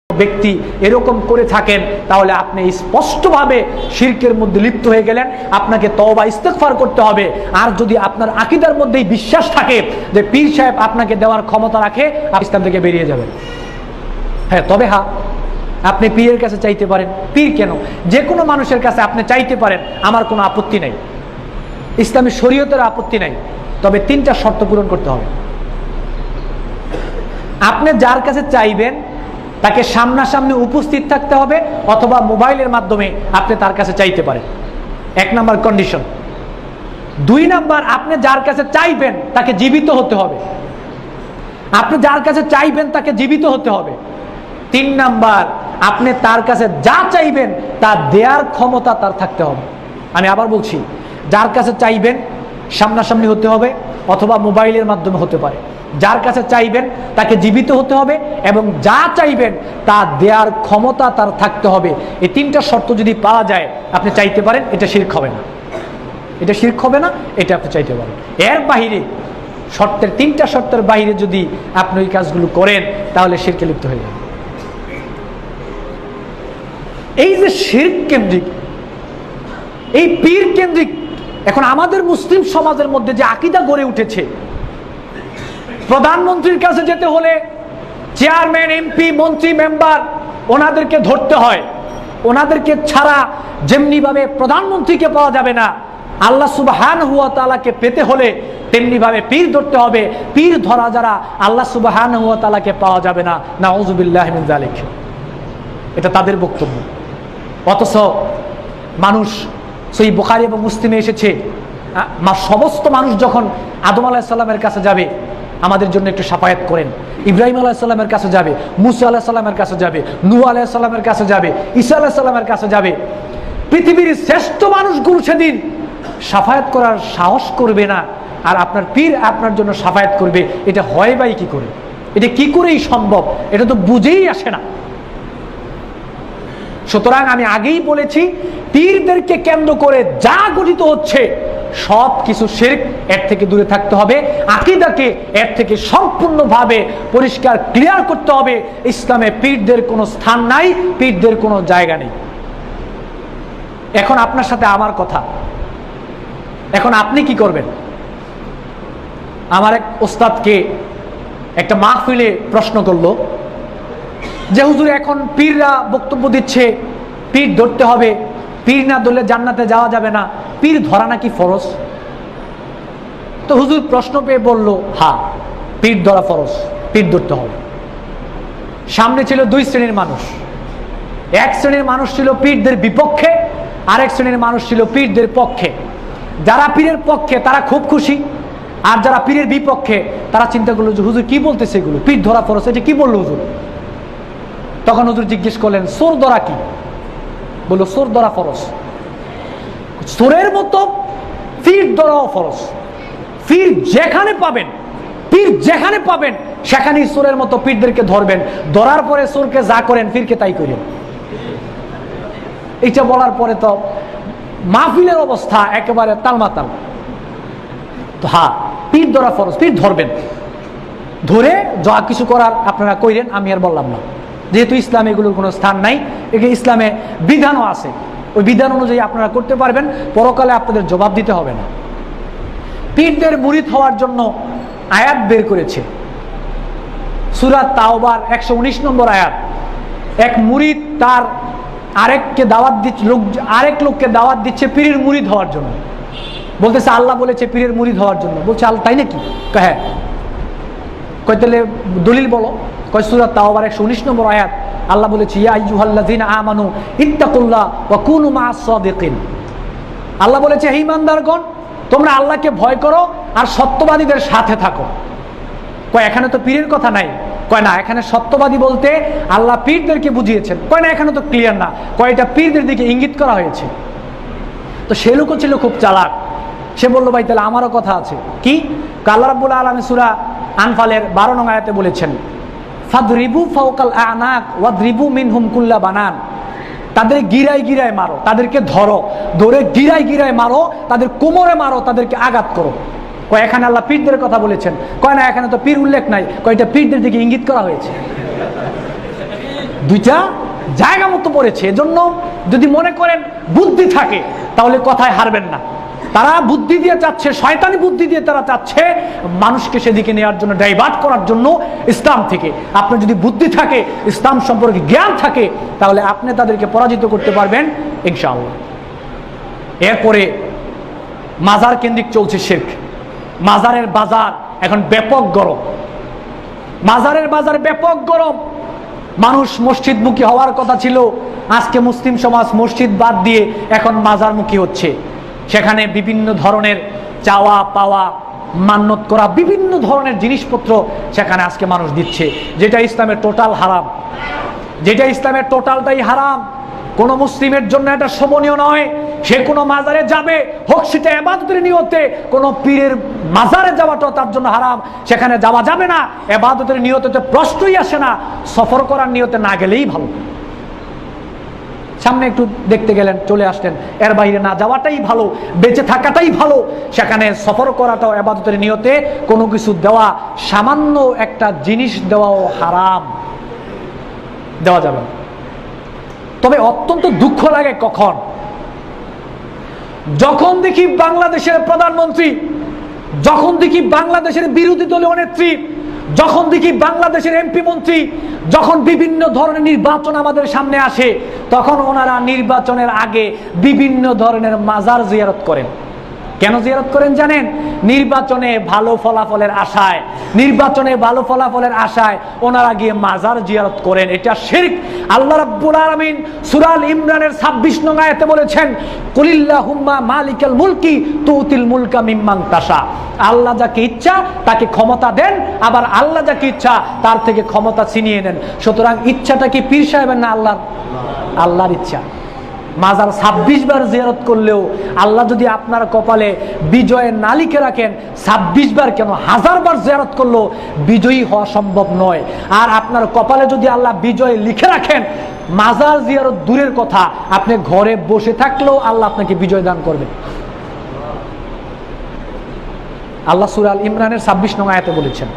ব্যক্তি এরকম করে থাকেন তাহলে আপনি স্পষ্টভাবে শিরকের মধ্যে লিপ্ত হয়ে গেলেন। আপনাকে তওবা ইস্তেগফার করতে হবে। আর যদি আপনার আকীদার মধ্যেই বিশ্বাস থাকে যে পীর সাহেব আপনাকে দেওয়ার ক্ষমতা রাখে, আপনি ইসলাম থেকে বেরিয়ে যাবেন। হ্যাঁ, তবে হ্যাঁ, আপনি পীরের কাছে চাইতে পারেন। পীর কেন, যে কোনো মানুষের কাছে আপনি চাইতে পারেন, আমার কোনো আপত্তি নাই, ইসলামী শরীয়তের আপত্তি নাই। তবে 3টা শর্ত পূরণ করতে হবে। আপনি যার কাছে চাইবেন তাকে সামনাসামনি উপস্থিত থাকতে হবে, অথবা মোবাইলের মাধ্যমে আপনি তার কাছে চাইতে পারেন। 1 নাম্বার কন্ডিশন। 2 নাম্বার, আপনি যার কাছে চাইবেন তাকে জীবিত হতে হবে। আপনি যার কাছে চাইবেন তাকে জীবিত হতে হবে। 3 নাম্বার, আপনি তার কাছে যা চাইবেন তা দেওয়ার ক্ষমতা তার থাকতে হবে। আমি আবার বলছি, যার কাছে চাইবেন সামনাসামনি হতে হবে, অথবা মোবাইলের মাধ্যমে হতে পারে। যার কাছে চাইবেন তাকে জীবিত হতে হবে, এবং যা চাইবেন তা দেওয়ার ক্ষমতা তার থাকতে হবে। এই 3টা শর্ত যদি পাওয়া যায়, আপনি চাইতে পারেন, এটা শিরক হবে না। এটা শিরক হবে না, এটা আপনি চাইতে পারেন। এর বাহিরে শর্তের 3টা শর্তের বাহিরে যদি আপনি ওই কাজগুলো করেন, তাহলে শিরকে লিপ্ত হয়ে যাবে। এই যে শিরক কেন্দ্রিক, এই পীর কেন্দ্রিক এখন আমাদের মুসলিম সমাজের মধ্যে যে আকীদা গড়ে উঠেছে, প্রধানমন্ত্রীর কাছে যেতে হলে চেয়ারম্যান, এমপি, মন্ত্রী, মেম্বার, ওনাদেরকে ধরতে হয়। ওনাদেরকে ছাড়া যেমনি ভাবে প্রধানমন্ত্রীকে পাওয়া যাবে না, আল্লাহ সুবহানাহু ওয়া তাআলাকে পেতে হলে তেমনি ভাবে পীর ধরতে হবে। পীর ধরা যারা, আল্লাহ সুবহানাহু ওয়া তাআলাকে পাওয়া যাবে না। নাউযুবিল্লাহি মিন যালিক। এটা তাদের বক্তব্য। অথচ মানুষ, সহিহ বুখারী এবং মুসলিমে এসেছে, সমস্ত মানুষ যখন আদম আলাইহিস সালামের কাছে যাবে, আমাদের জন্য একটু শাফায়াত করেন। ইব্রাহিম আলাইহিস সালামের কাছে যাবে, মুসা আলাইহিস সালামের কাছে যাবে, নূহ আলাইহিস সালামের কাছে যাবে, ঈসা আলাইহিস সালামের কাছে যাবে। পৃথিবীর শ্রেষ্ঠ মানুষগুলো সেদিন শাফায়াত করার সাহস করবে না, আর আপনার পীর আপনার জন্য শাফায়াত করবে। এটা হয় ভাই কি করে? এটা কি করেই সম্ভব? এটা তো বুঝেই আসে না। সুতরাং আমি আগেই বলেছি, পীরদেরকে কেন্দ্র করে যা গঠিত হচ্ছে সব কিছু শিরক। এর থেকে দূরে থাকতে হবে। আকীদাকে এর থেকে সম্পূর্ণভাবে পরিষ্কার ক্লিয়ার করতে হবে। ইসলামে পীরদের কোনো স্থান নাই, পীরদের কোনো জায়গা নেই। এখন আপনার সাথে আমার কথা, এখন আপনি কি করবেন? আমার এক ওস্তাদকে একটা মাহফিলে প্রশ্ন করলো যে হুজুর, এখন পীররা বক্তব্য দিচ্ছে পীর ধরতে হবে, পীর না ধরলে জান্নাতে যাওয়া যাবে না, পীর ধরা নাকি ফরজ। তো হুজুর প্রশ্ন পেয়ে বলল, হ্যাঁ, পীর ধরা ফরজ, পীর ধরতে হবে। সামনে ছিল 2 শ্রেণীর মানুষ। এক শ্রেণীর মানুষ ছিল পীরদের বিপক্ষে, আরেক শ্রেণীর মানুষ ছিল পীরদের পক্ষে। যারা পীরের পক্ষে তারা খুব খুশি, আর যারা পীরের বিপক্ষে তারা চিন্তা করলো যে হুজুর কি বলতেছে এগুলো, পীর ধরা ফরজ, এটা কি বললো হুজুর? তখন হুজুর জিজ্ঞেস করলেন, সোর ধরা কি? বললো সোর ধরা ফরজ। সোরের মতো পীর ধরাও ফরজ। পীর যেখানে পাবেন, পীর যেখানে পাবেন সেখানেই সোরের মতো পীরদেরকে ধরবেন। ধরার পরে সোরকে যা করেন পীরকে তাই করেন। এটা বলার পরে তো মাহফিলের অবস্থা একেবারে তালমাতাল। তো হ্যাঁ, পীর ধরা ফরজ, পীর ধরবেন, ধরে যা কিছু করার আপনারা কইরেন, আমি আর বললাম না। যেহেতু ইসলামে এগুলোর কোনো স্থান নাই, একে ইসলামে বিধানও আছে, ওই বিধান অনুযায়ী আপনারা করতে পারবেন, পরকালে আপনাদের জবাব দিতে হবে না। পীরদের মুরিদ হওয়ার জন্য আয়াত বের করেছে সূরা তাওবার 119 নম্বর আয়াত। এক মুরিদ তার আরেক লোককে দাওয়াত দিচ্ছে পীরের মুরিদ হওয়ার জন্য। বলতেছে আল্লাহ বলেছে পীরের মুরিদ হওয়ার জন্য। বলছে আল্লাহ তাই নাকি? হ্যাঁ। কয় তাহলে দলিল বলো। কয় সূরা তাওবার 119 নম্বর আয়াত, আল্লাহ বলেছে ইয়া আইয়ুহাল্লাযীনা আমানু ইত্তাকুল্লাহ ওয়া কুনু মা'আস সাদিকিন। আল্লাহ বলেছে হে ঈমানদারগণ, তোমরা আল্লাহকে ভয় করো আর সত্যবাদীদের সাথে থাকো। কয় এখানে তো পীরের কথা নাই। কয় না, এখানে সত্যবাদী বলতে আল্লাহ পীরদেরকে বুঝিয়েছেন। কয় না, এখানে তো ক্লিয়ার না। কয় এটা পীরদের দিকে ইঙ্গিত করা হয়েছে। তো সে লোকও ছিল খুব চালাক। সে বলল ভাই তাহলে আমারও কথা আছে। কি? আল্লাহ রাব্বুল আলামিন সূরা আনফালের 12 নং আয়াতে বলেছেন, ফাদরিবু ফাওকাল আনাক ওয়াদরিবু মিনহুম কুল্লা বানান। তাদের গিরায় গিরায় মারো, তাদেরকে ধরো, ধরে গিরায় গিরায় মারো, তাদের কোমরে মারো, তাদেরকে আঘাত করো। কয় এখানে আল্লাহ পীরদের কথা বলেছেন। কয় না, এখানে তো পীর উল্লেখ নাই। কয় এটা পীরদের দিকে ইঙ্গিত করা হয়েছে। দুইটা জায়গা মতো পড়েছে। এজন্য যদি মনে করেন বুদ্ধি থাকে তাহলে কথায় হারবেন না। তারা বুদ্ধি দিয়ে চাচ্ছে, শয়তানি বুদ্ধি দিয়ে তারা চাচ্ছে মানুষকে সেদিকে নেওয়ার জন্য, ডাইভার্ট করার জন্য ইসলাম থেকে। আপনার যদি বুদ্ধি থাকে, ইসলাম সম্পর্কে জ্ঞান থাকে, তাহলে আপনি তাদেরকে পরাজিত করতে পারবেন ইনশাআল্লাহ। এরপরে মাজার কেন্দ্রিক চলছে শিরক। মাজারের বাজার এখন ব্যাপক গরম, মাজারের বাজার ব্যাপক গরম। মানুষ মসজিদমুখী হওয়ার কথা ছিল, আজকে মুসলিম সমাজ মসজিদ বাদ দিয়ে এখন মাজারমুখী হচ্ছে। সেখানে বিভিন্ন ধরনের চাওয়া পাওয়া, মান্যত করা, বিভিন্ন ধরনের জিনিসপত্র সেখানে আজকে মানুষ দিচ্ছে, যেটা ইসলামের টোটাল হারাম, যেটা ইসলামের টোটালটাই হারাম। কোন মুসলিমের জন্য এটা শোভনীয় নয়। সে কোনো মাজারে যাবে, হোক সেটা ইবাদতের নিয়তে, কোন পীরের মাজারে যাওয়াটাও তার জন্য হারাম। সেখানে যাওয়া যাবে না, ইবাদতের নিয়তে তো প্রশ্নই আসে না। সফর করার নিয়তে না গেলেই ভালো। সামনে একটু দেখতে গেলেন, চলে আসলেন, এর বাইরে না যাওয়াটাই ভালো, বেঁচে থাকাটাই ভালো। সেখানে সফর করাটাও ইবাদতের নিয়তে কোনো কিছু দেওয়া, সামান্য একটা জিনিস দেওয়াও হারাম, দেওয়া যাবে না। তবে অত্যন্ত দুঃখ লাগে কখন, যখন দেখি বাংলাদেশের প্রধানমন্ত্রী, যখন দেখি বাংলাদেশের বিরোধী দলীয় নেত্রী, যখন দেখি বাংলাদেশের এমপি মন্ত্রী, যখন বিভিন্ন ধরনের নির্বাচন আমাদের সামনে আসে, তখন ওনারা নির্বাচনের আগে বিভিন্ন ধরনের মাজার জিয়ারত করেন। কেন জিয়ারত করেন জানেন? নির্বাচনে ভালো ফলাফলের আশায়, নির্বাচনে ভালো ফলাফলের আশায় ওনারা গিয়ে মাজার জিয়ারত করেন। এটা শিরক। আল্লাহ রাব্বুল আলামিন সূরা আল ইমরানের 26 নং আয়াতে বলেছেন, কুলিল্লাহুম্মা মালিকাল মুলকি তুতিল মুলকা মিম্মান তাশা। আল্লাহ যাকে ইচ্ছা তাকে ক্ষমতা দেন, আবার আল্লাহ যাকে ইচ্ছা তার থেকে ক্ষমতা ছিনিয়ে নেন। সুতরাং ইচ্ছাটা কি পীর সাহেবের না আল্লাহর? আল্লাহর ইচ্ছা। মাজার 26 বার জিয়ারত করলেও আল্লাহ যদি আপনার কপালে বিজয়ের না লিখে রাখেন, 26 বার কেন 1000 বার জিয়ারত করলেও বিজয়ী হওয়া সম্ভব নয়। আর আপনার কপালে যদি আল্লাহ বিজয় লিখে রাখেন, মাজার জিয়ারত দূরের কথা, আপনি ঘরে বসে থাকলেও আল্লাহ আপনাকে বিজয় দান করবেন। আল্লাহ সূরা আল ইমরানের 26 নং আয়াতে বলেছেন।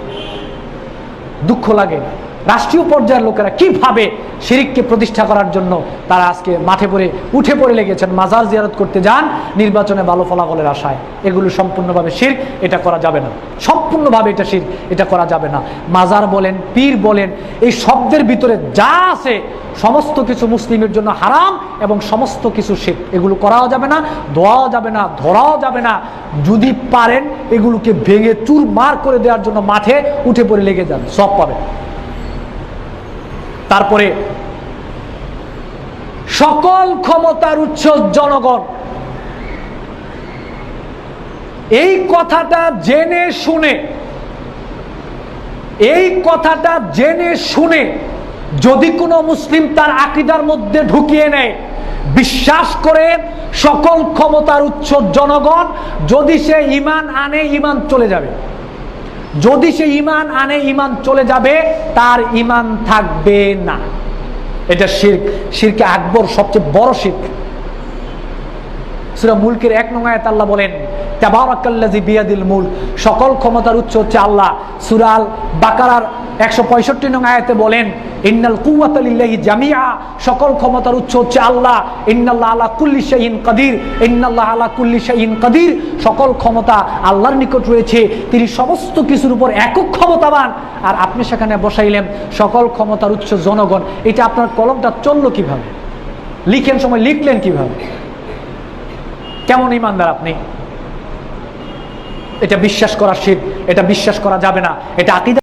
দুঃখ লাগে রাষ্ট্রীয় পর্যায়ের লোকেরা কিভাবে শিরককে প্রতিষ্ঠা করার জন্য তারা আজকে মাঠে পড়ে উঠে পড়ে লেগেছেন, মাজার জিয়ারত করতে যান নির্বাচনে ভালো ফলাফলের আশায়। এগুলো সম্পূর্ণভাবে শিরক, এটা করা যাবে না, সম্পূর্ণভাবে এটা শিরক, এটা করা যাবে না। মাজার বলেন, পীর বলেন, এই শব্দের ভিতরে যা আছে সমস্ত কিছু মুসলিমের জন্য হারাম এবং সমস্ত কিছু শিরক। এগুলো করাও যাবে না, দোয়াও যাবে না, ধরাও যাবে না। যদি পারেন এগুলোকে ভেঙে চুরমার করে দেওয়ার জন্য মাঠে উঠে পড়ে লেগে যান, সব পাবেন। তারপরে সকল ক্ষমতার উৎস জনগণ, এই কথাটা জেনে শুনে, এই কথাটা জেনে শুনে যদি কোনো মুসলিম তার আকীদার মধ্যে ঢুকিয়ে নেয়, বিশ্বাস করে সকল ক্ষমতার উৎস জনগণ, যদি সে ঈমান আনে ঈমান চলে যাবে, যদি সে ঈমান আনে ঈমান চলে যাবে, তার ঈমান থাকবে না। এটা শিরক, শিরকে আকবর, সবচেয়ে বড় শিরক। সূরা মুলকের 1 নং আয়াতে আল্লাহ বলেন, তাবারাকাল্লাযী বিয়াদিল মুলক, সকল ক্ষমতার উৎস হচ্ছে আল্লাহ। সূরা আল বাকারার 165 নং আয়াতে বলেন, ইন্নাল কুওয়াতা লিল্লাহি জামিআ, সকল ক্ষমতার উৎস হচ্ছে আল্লাহ। ইন্নাল্লাহা আলা কুল্লি শাইইন কাদির, ইন্নাল্লাহা আলা কুল্লি শাইইন কাদির, সকল ক্ষমতা আল্লাহর নিকট রয়েছে, তিনি সমস্ত কিছুর উপর একক ক্ষমতাবান। আর আপনি সেখানে বসাইলেন সকল ক্ষমতার উৎস জনগণ। এটা আপনার কলমটা চললো কিভাবে? লিখেন সময় লিখলেন কিভাবে? কেমন ঈমানদার আপনি? এটা বিশ্বাস করা শিরক, এটা বিশ্বাস করা যাবে না। এটা আকীদা